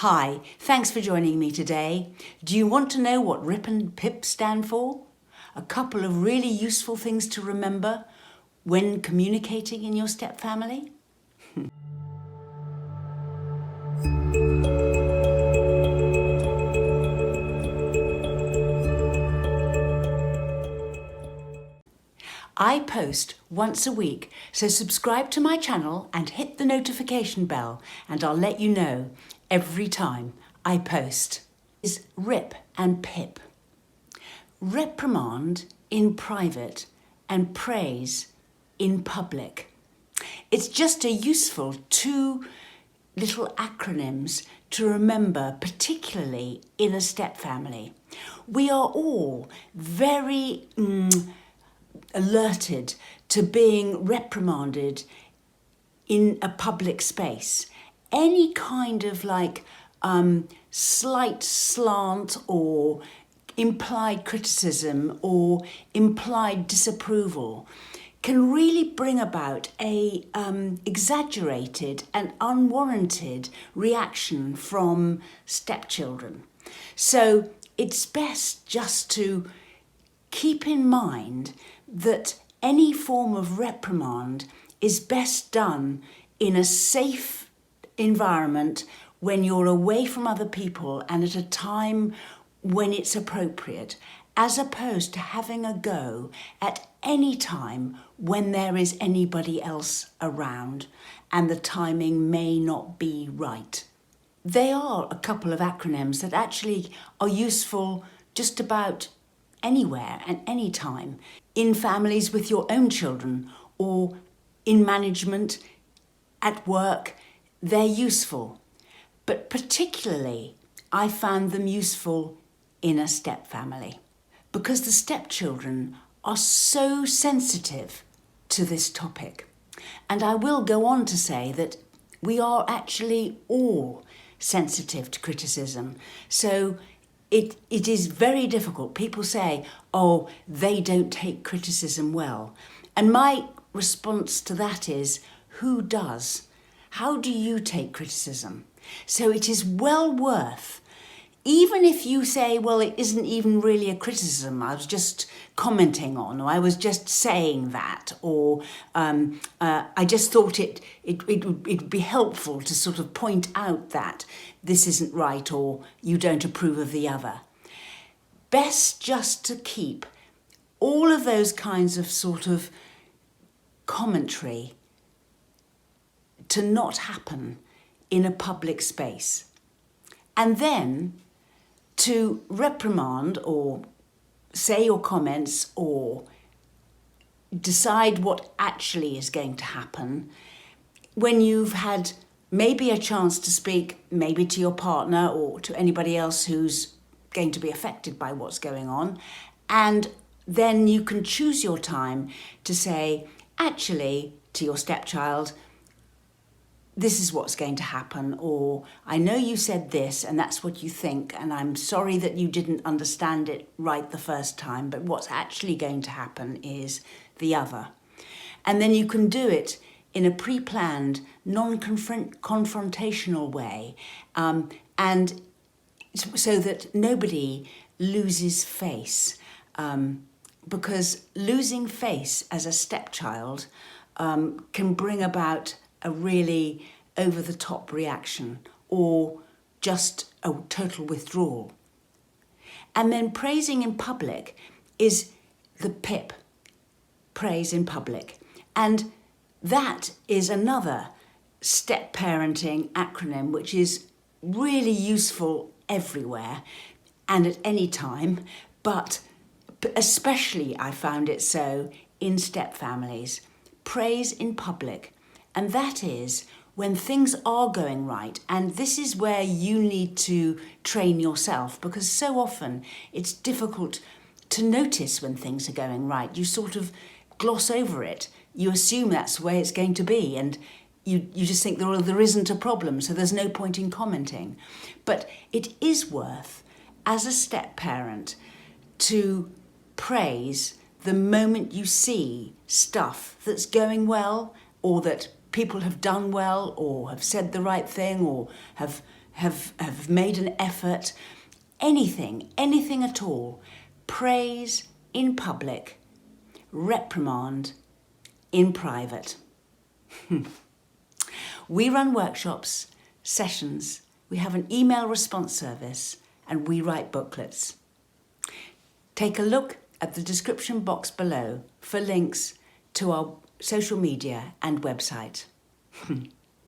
Hi, thanks for joining me today. Do you want to know what RIP and PIP stand for? A couple of really useful things to remember when communicating in your step family? I post once a week, so subscribe to my channel and hit the notification bell and I'll let you know every time I post. Is RIP and PIP. Reprimand in private and praise in public. It's just a useful two little acronyms to remember, particularly in a step family. We are all very alerted to being reprimanded in a public space. Any kind of slight slant or implied criticism or implied disapproval can really bring about a exaggerated and unwarranted reaction from stepchildren. So it's best just to keep in mind that any form of reprimand is best done in a safe environment when you're away from other people and at a time when it's appropriate, as opposed to having a go at any time when there is anybody else around and the timing may not be right. They are a couple of acronyms that actually are useful just about anywhere and any time, in families with your own children or in management, at work. They're useful, but particularly I found them useful in a step family because the stepchildren are so sensitive to this topic. And I will go on to say that we are actually all sensitive to criticism. So it is very difficult. People say, oh, they don't take criticism well. And my response to that is, who does? How do you take criticism? So it is well worth, even if you say, well, it isn't even really a criticism, I was just commenting on, or I was just saying that, or I just thought it'd be helpful to sort of point out that this isn't right or you don't approve of the other. Best just to keep all of those kinds of sort of commentary to not happen in a public space. And then to reprimand or say your comments or decide what actually is going to happen when you've had maybe a chance to speak, maybe to your partner or to anybody else who's going to be affected by what's going on. And then you can choose your time to say, actually, to your stepchild, this is what's going to happen, or I know you said this and that's what you think, and I'm sorry that you didn't understand it right the first time, but what's actually going to happen is the other. And then you can do it in a pre-planned, non-confrontational way, and so that nobody loses face, because losing face as a stepchild can bring about a really over-the-top reaction or just a total withdrawal. And then praising in public is the PIP, praise in public. And that is another step parenting acronym which is really useful everywhere and at any time, but especially I found it so in step families. Praise in public. And that is when things are going right. And this is where you need to train yourself, because so often it's difficult to notice when things are going right. You sort of gloss over it. You assume that's the way it's going to be. And you just think there isn't a problem, so there's no point in commenting. But it is worth, as a step parent, to praise the moment you see stuff that's going well, or that people have done well or have said the right thing or have have made an effort, anything at all. Praise in public, reprimand in private. We run workshops, sessions, we have an email response service, and we write booklets. Take a look at the description box below for links to our social media and website.